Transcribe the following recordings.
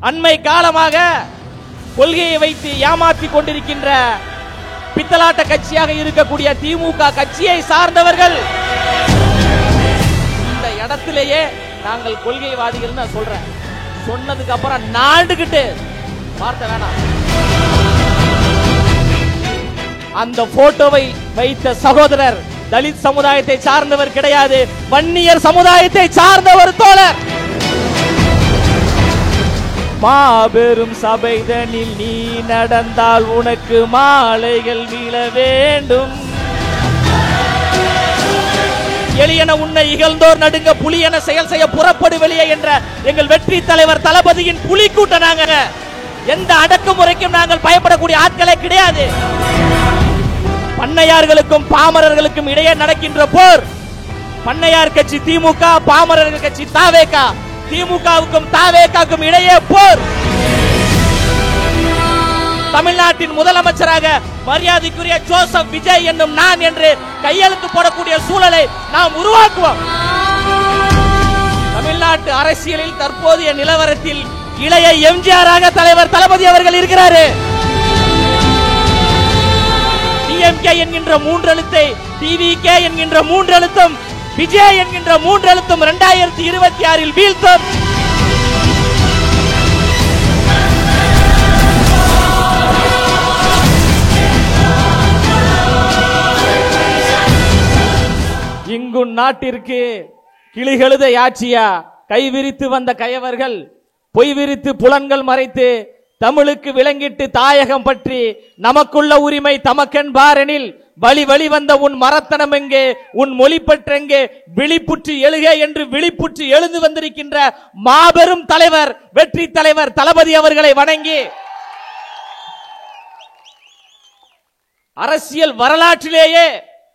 அண்மை காலமாக கொள்கையை வைத்து ஏமாற்றிக் கொண்டிருக்கின்ற பித்தலாட்ட கட்சியாக இருக்கக்கூடிய திமுக கட்சியை சார்ந்தவர்கள் இந்த இடத்திலேயே நாங்கள் கொள்கைவாதிகள் நான் சொல்றேன். சொன்னதுக்கு அப்புறம் நாண்டுகிட்டு வார்த்தை வேணாம். அந்த போட்டோவை வைத்த சகோதரர் தலித் சமுதாயத்தை சார்ந்தவர் கிடையாது, வன்னியர் சமுதாயத்தை சார்ந்த ஒரு தோழர். மாபெரும் சபைதனில் நீ நடந்தால் உனக்கு மாலைகள் வீழ வேண்டும். எளியன உன்னை இகழ்ந்தோர் நடுங்க புலியன செயல் செய்ய புறப்படு வெளியே என்ற எங்கள் வெற்றி தலைவர் தளபதியின் புலி கூட்ட நாங்க எந்த அடக்குமுறைக்கும் நாங்கள் பயப்படக்கூடிய ஆட்களே கிடையாது. பண்ணையார்களுக்கும் பாமரர்களுக்கும் இடையே நடக்கின்ற போர், பண்ணையார் கட்சி திமுக, பாமரர்கள் கட்சி தாவேக, திமுகவுக்கும் தாவேகாவுக்கும் இடையே போர். தமிழ்நாட்டின் முதலமைச்சராக மரியாதைக்குரிய ஜோசப் விஜய் என்னும் நான் என்று கையெழுத்து போடக்கூடிய சூழலை நாம் உருவாக்குவோம். தமிழ்நாட்டு அரசியலில் தற்போதைய நிலவரத்தில் இளைய எம்ஜிஆராக தலைவர் தளபதி அவர்கள் இருக்கிறாரு. டிஎம்கே என்கின்ற மூன்றெழுத்தை டிவிகே என்கின்ற மூன்றெழுத்தும் விஜய் என்கின்ற மூன்றெழுத்தும் 2026 வீழ்த்தும். இங்கு நாட்டிற்கு கிளிகழுத ஆட்சியா? கைவிரித்து வந்த கயவர்கள் பொய் விரித்து புலன்கள் மறைத்து தமிழுக்கு விளங்கிட்டு தாயகம் பற்றி நமக்குள்ள உரிமை தமக்கென்பாரெனில் வழி வழி வந்த உன் மரத்தனம் எங்கே, உன் மொழி பற்றெங்கே, விழிப்புற்று எழுக என்று விழிப்புற்று எழுந்து வந்திருக்கின்ற மாபெரும் தலைவர் வெற்றி தலைவர் தளபதி அவர்களை வணங்கி அரசியல் வரலாற்றிலேயே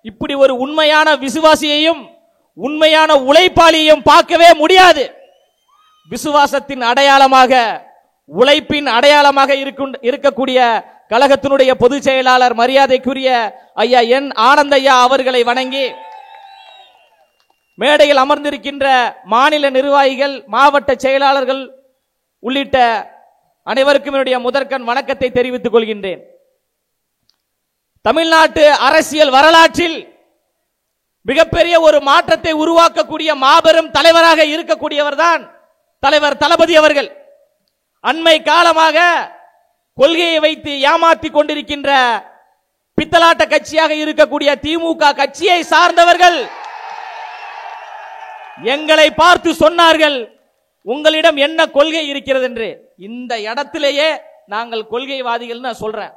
இப்படி ஒரு உண்மையான விசுவாசியையும் உண்மையான உழைப்பாளியையும் பார்க்கவே முடியாது. விசுவாசத்தின் அடையாளமாக, உழைப்பின் அடையாளமாக இருக்கக்கூடிய கழகத்தினுடைய பொதுச் செயலாளர் மரியாதைக்குரிய ஐயா என் ஆனந்தையா அவர்களை வணங்கி மேடையில் அமர்ந்திருக்கின்ற மாநில நிர்வாகிகள், மாவட்ட செயலாளர்கள் உள்ளிட்ட அனைவருக்கும் என்னுடைய முதற்கண் வணக்கத்தை தெரிவித்துக் கொள்கின்றேன். தமிழ்நாட்டு அரசியல் வரலாற்றில் மிகப்பெரிய ஒரு மாற்றத்தை உருவாக்கக்கூடிய மாபெரும் தலைவராக இருக்கக்கூடியவர் தான் தலைவர் தளபதி அவர்கள். அண்மை காலமாக கொள்கையை வைத்து ஏமாற்றிக் கொண்டிருக்கின்ற பித்தலாட்ட கட்சியாக இருக்கக்கூடிய திமுக கட்சியை சார்ந்தவர்கள் எங்களை பார்த்து சொன்னார்கள், உங்களிடம் என்ன கொள்கை இருக்கிறது என்று. இந்த இடத்திலேயே நாங்கள் கொள்கைவாதிகள் நான் சொல்றேன்.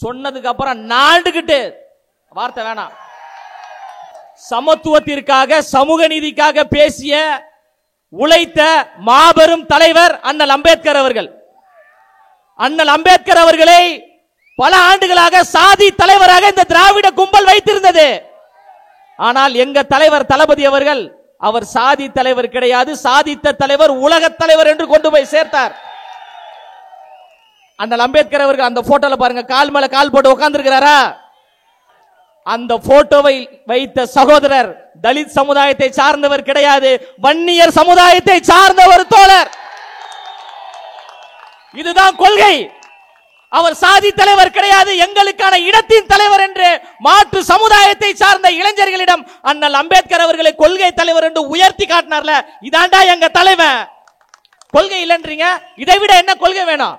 சொன்னதுக்கு அப்புறம் நாண்டுகிட்டு வார்த்தை வேணாம். சமத்துவத்திற்காக, சமூக நீதிக்காக பேசிய உழைத்த மாபெரும் தலைவர் அண்ணல் அம்பேத்கர் அவர்கள். அண்ணல் அம்பேத்கர் அவர்களை பல ஆண்டுகளாக சாதி தலைவராக இந்த திராவிட கும்பல் வைத்திருந்தது. ஆனால் எங்க தலைவர் தளபதி அவர்கள் அவர் சாதி தலைவர் கிடையாது, சாதித்த தலைவர், உலக தலைவர் என்று கொண்டு போய் சேர்த்தார். அண்ணல் அம்பேத்கர் அவர்கள் அந்த போட்டோல பாருங்க, கால் மேல கால் போட்டு உட்கார்ந்து இருக்கிறாரா? அந்த போட்டோவை வைத்த சகோதரர் தலித் சமுதாயத்தை சார்ந்தவர் கிடையாது, வன்னியர் சமுதாயத்தை சார்ந்த ஒரு தோழர். இதுதான் கொள்கை. அவர் சாதி தலைவர் கிடையாது, எங்களுக்கான இடத்தின் தலைவர் என்று மாற்று சமுதாயத்தை சார்ந்த இளைஞர்களிடம் அண்ணல் அம்பேத்கர் அவர்களை கொள்கை தலைவர் என்று உயர்த்தி காட்டினார்ல, இதாண்டா எங்க தலைவன். கொள்கை இல்லைன்றீங்க, இதை விட என்ன கொள்கை வேணும்?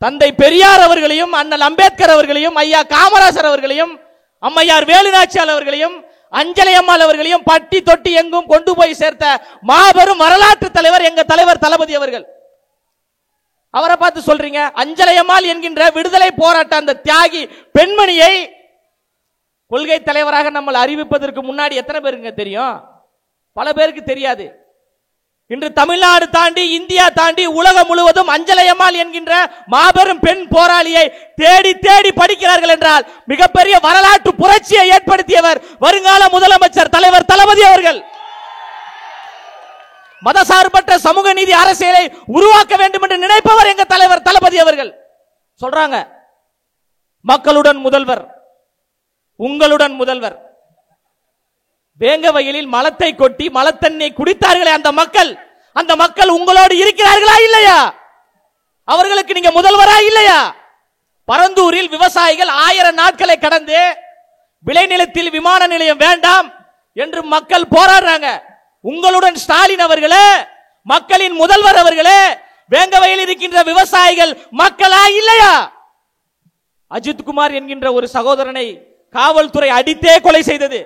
தந்தை பெரியார் அவர்களையும், அண்ணல் அம்பேத்கர் அவர்களையும், ஐயா காமராசர் அவர்களையும், அம்மையார் வேலுநாச்சியார் அவர்களையும், அஞ்சலை அம்மாள் அவர்களையும் பட்டி தொட்டி எங்கும் கொண்டு போய் சேர்த்த மாபெரும் வரலாற்று தலைவர் எங்க தலைவர் தளபதி அவர்கள். அவரை பார்த்து சொல்றீங்க, அஞ்சலை அம்மாள் என்கின்ற விடுதலை போராட்ட அந்த தியாகி பெண்மணியை கொள்கை தலைவராக நம்ம அறிவிப்பதற்கு முன்னாடி எத்தனை பேருக்கு தெரியும்? பல பேருக்கு தெரியாது. இன்று தமிழ்நாடு தாண்டி, இந்தியா தாண்டி, உலகம் முழுவதும் அஞ்சலை அம்மாள் என்கின்ற மாபெரும் பெண் போராளியை தேடி தேடி படிக்கிறார்கள் என்றால் மிகப்பெரிய வரலாற்று புரட்சியை ஏற்படுத்தியவர் வருங்கால முதலமைச்சர் தலைவர் தளபதி அவர்கள். மதசார்பற்ற சமூக நீதி அரசியலை உருவாக்க வேண்டும் என்று நினைப்பவர் எங்க தலைவர் தளபதி அவர்கள். சொல்றாங்க, மக்களுடன் முதல்வர், உங்களுடன் முதல்வர். வேங்க வயலில் மலத்தை கொட்டி மலத்தண்ணை குடித்தார்களே அந்த மக்கள், அந்த மக்கள் உங்களோடு இருக்கிறார்களா இல்லையா? அவர்களுக்கு நீங்க முதல்வரா இல்லையா? பரந்தூரில் விவசாயிகள் 1000 நாட்களை கடந்து விளைநிலத்தில் விமான நிலையம் வேண்டாம் என்று மக்கள் போராடுறாங்க. உங்களுடன் ஸ்டாலின் அவர்களே, மக்களின் முதல்வர் அவர்களே, வேங்கவையில் இருக்கின்ற விவசாயிகள் மக்களா இல்லையா? அஜித்குமார் என்கின்ற ஒரு சகோதரனை காவல்துறை அடித்தே கொலை செய்தது.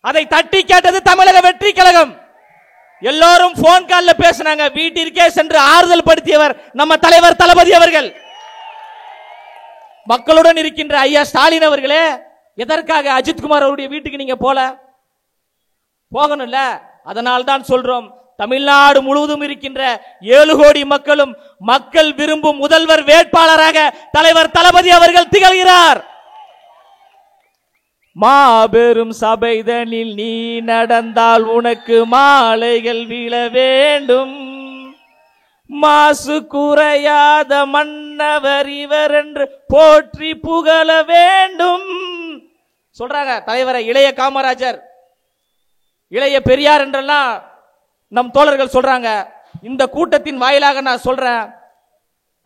அதை தட்டி கேட்டது தமிழக வெற்றி கழகம். எல்லோரும் போன் கால்ல பேசினாங்க. வீட்டிற்கே சென்று ஆறுதல் படுத்தியவர் நம்ம தலைவர் தளபதி அவர்கள். மக்களுடன் இருக்கின்ற ஐயா ஸ்டாலின் அவர்களே, எதற்காக அஜித்குமார் அவருடைய வீட்டுக்கு நீங்க போகணும்ல? அதனால் தான் சொல்றோம், தமிழ்நாடு முழுவதும் இருக்கின்ற 7 கோடி மக்களும் மக்கள் விரும்பும் முதல்வர் வேட்பாளராக தலைவர் தளபதி அவர்கள் திகழ்கிறார். மாபெரும் சபைதனில் நீ நடந்தால் உனக்கு மாலைகள் விழ வேண்டும், மாசு குறையாத மன்னவர் இவர் என்று போற்றி புகழ வேண்டும் சொல்றாங்க தலைவரை. இளைய காமராஜர், இளைய பெரியார் என்றெல்லாம் நம் தோழர்கள் சொல்றாங்க. இந்த கூட்டத்தின் வாயிலாக நான் சொல்றேன்,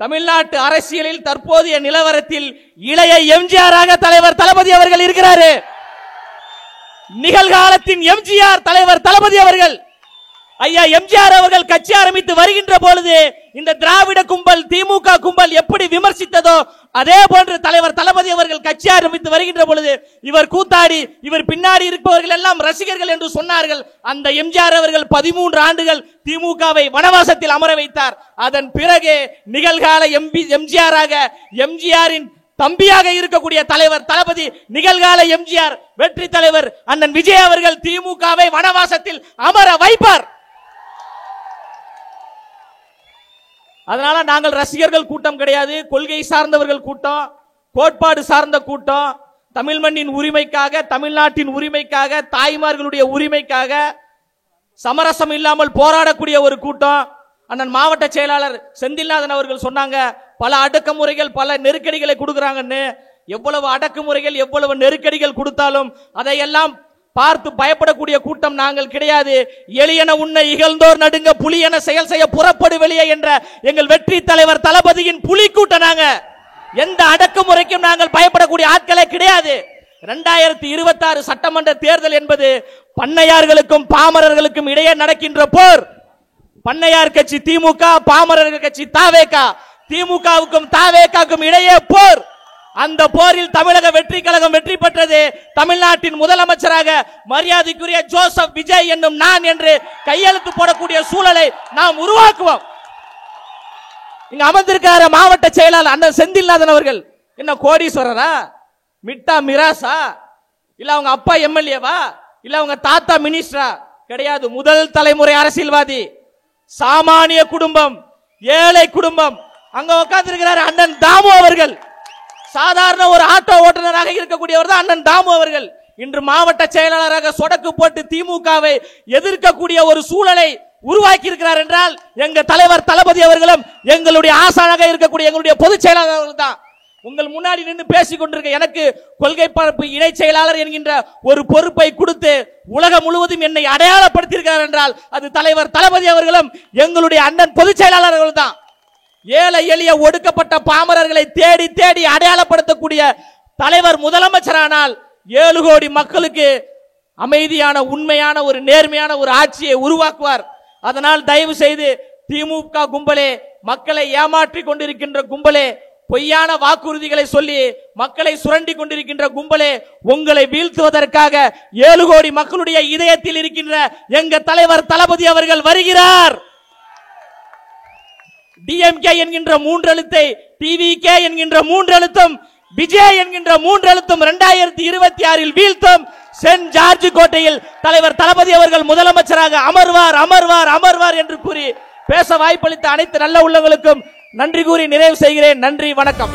தமிழ்நாட்டு அரசியலில் தற்போதைய நிலவரத்தில் இளைய எம்ஜிஆராக தலைவர் தளபதி அவர்கள் இருக்கிறாரு. நிகழ்காலத்தின் எம்ஜிஆர் தலைவர் தளபதி அவர்கள். ஐயா எம்ஜிஆர் அவர்கள் கட்சி ஆரம்பித்து வருகின்ற பொழுது இந்த திராவிட கும்பல், திமுக கும்பல் எப்படி விமர்சித்ததோ அதே போன்று தலைவர் தளபதி அவர்கள் கட்சி ஆரம்பித்து வருகின்ற பொழுது இவர் கூத்தாடி, இவர் பின்னாடி இருப்பவர்கள் எல்லாம் ரசிகர்கள் என்று சொன்னார்கள். அந்த எம்ஜிஆர் அவர்கள் 13 ஆண்டுகள் திமுகவை வனவாசத்தில் அமர வைத்தார். அதன் பிறகு நிகழ்கால எம்ஜிஆராக, எம்ஜிஆரின் தம்பியாக இருக்கக்கூடிய தலைவர் தளபதி, நிகழ்கால எம்ஜிஆர் வெற்றி தலைவர் அண்ணன் விஜய் அவர்கள் திமுகவை வனவாசத்தில் அமர வைப்பார். அதனால நாங்கள் ரசிகர்கள் கூட்டம் கிடையாது, கொள்கை சார்ந்தவர்கள் கூட்டம், கோட்பாடு சார்ந்த கூட்டம், தமிழ் மண்ணின் உரிமைக்காக, தமிழ்நாட்டின் உரிமைக்காக, தாய்மார்களுடைய உரிமைக்காக சமரசம் இல்லாமல் போராடக்கூடிய ஒரு கூட்டம். அண்ணன் மாவட்ட செயலாளர் செந்தில்நாதன் அவர்கள் சொன்னாங்க, பல அடக்குமுறைகள், பல நெருக்கடிகளை கொடுக்கறாங்கன்னு. எவ்வளவு அடக்குமுறைகள், எவ்வளவு நெருக்கடிகள் கொடுத்தாலும் அதையெல்லாம் பார்த்து பயப்படக்கூடிய கூட்டம் நாங்கள் கிடையாது. எளியன உன்னை இகழ்ந்தோர் நடுங்க, புலியன செயல் செய்ய புறப்படு வெளியே என்ற எங்கள் வெற்றி தலைவர் தளபதியின் புலி கூட்டம். நாங்க எந்த அடக்குமுறைக்கும் நாங்கள் பயப்படக்கூடிய ஆட்களே கிடையாது. 2026 சட்டமன்ற தேர்தல் என்பது பண்ணையார்களுக்கும் பாமரர்களுக்கும் இடையே நடக்கின்ற போர். பண்ணையார் கட்சி திமுக, பாமரர்கள் கட்சி தாவேகா, திமுகவுக்கும் தாவேகாவுக்கும் இடையே போர். அந்த போரில் தமிழக வெற்றி கழகம் வெற்றி பெற்றது. தமிழ்நாட்டின் முதலமைச்சராக மரியாதைக்குரிய ஜோசப் விஜய் என்னும் நான் என்று கையெழுத்து போடக்கூடிய சூழலை நாம் உருவாக்குவோம். இங்க அமர்ந்திருக்கிற மாவட்ட செயலாளர் அண்ணன் செந்தில்நாதன் அவர்கள் என்ன கோடீஸ்வரரா, மிட்டா மிராசா, இல்ல அவங்க அப்பா எம்எல்ஏவா, இல்ல அவங்க தாத்தா மினிஸ்டரா? கிடையாது. முதல் தலைமுறை அரசியல்வாதி, சாமானிய குடும்பம், ஏழை குடும்பம். அங்க உட்கார்ந்து இருக்கிறார் அண்ணன் தாமு அவர்கள். சாதாரண ஒரு ஆட்டோ ஓட்டுநராக இருக்கக்கூடியவர் தான் அண்ணன் தாமு அவர்கள். இன்று மாவட்ட செயலாளராக சொடக்கு போட்டு திமுகவை எதிர்க்கக்கூடிய ஒரு சூழலை உருவாக்கி இருக்கிறார் என்றால் எங்க தலைவர் தளபதி அவர்களும் எங்களுடைய ஆசானாக இருக்கக்கூடிய எங்களுடைய பொதுச் செயலாளர்கள் தான். உங்கள் முன்னாடி நின்று பேசிக் கொண்டிருக்க எனக்கு கொள்கை பரப்பு இணை செயலாளர் என்கின்ற ஒரு பொறுப்பை கொடுத்து உலகம் முழுவதும் என்னை அடையாளப்படுத்தியிருக்கிறார் என்றால் அது தலைவர் தளபதி அவர்களும் எங்களுடைய அண்ணன் பொதுச் செயலாளர்கள் தான். ஏழை எளிய ஒடுக்கப்பட்ட பாமரர்களை தேடி தேடி அடையாளப்படுத்தக்கூடிய தலைவர் முதலமைச்சரானால் 7 கோடி மக்களுக்கு அமைதியான, உண்மையான, ஒரு நேர்மையான ஒரு ஆட்சியை உருவாக்குவார். அதனால் தயவு செய்து திமுக கும்பலே, மக்களை ஏமாற்றிக் கொண்டிருக்கின்ற கும்பலே, பொய்யான வாக்குறுதிகளை சொல்லி மக்களை சுரண்டி கொண்டிருக்கின்ற கும்பலே, உங்களை வீழ்த்துவதற்காக 7 கோடி மக்களுடைய இதயத்தில் இருக்கின்ற எங்க தலைவர் தளபதி அவர்கள் வருகிறார். டிஎம்கே என்கின்ற 3 எழுத்தை, டிவிகே என்கின்ற 3 எழுத்தும், விஜய் என்கின்ற 3 எழுத்தும் 2026 வீழ்த்தும். சென்ட் ஜார்ஜ் கோட்டையில் தலைவர் தளபதி அவர்கள் முதலமைச்சராக அமர்வார், அமர்வார், அமர்வார் என்று கூறி பேச வாய்ப்பளித்த அனைத்து நல்ல உள்ளங்களுக்கும் நன்றி கூறி நிறைவு செய்கிறேன். நன்றி, வணக்கம்.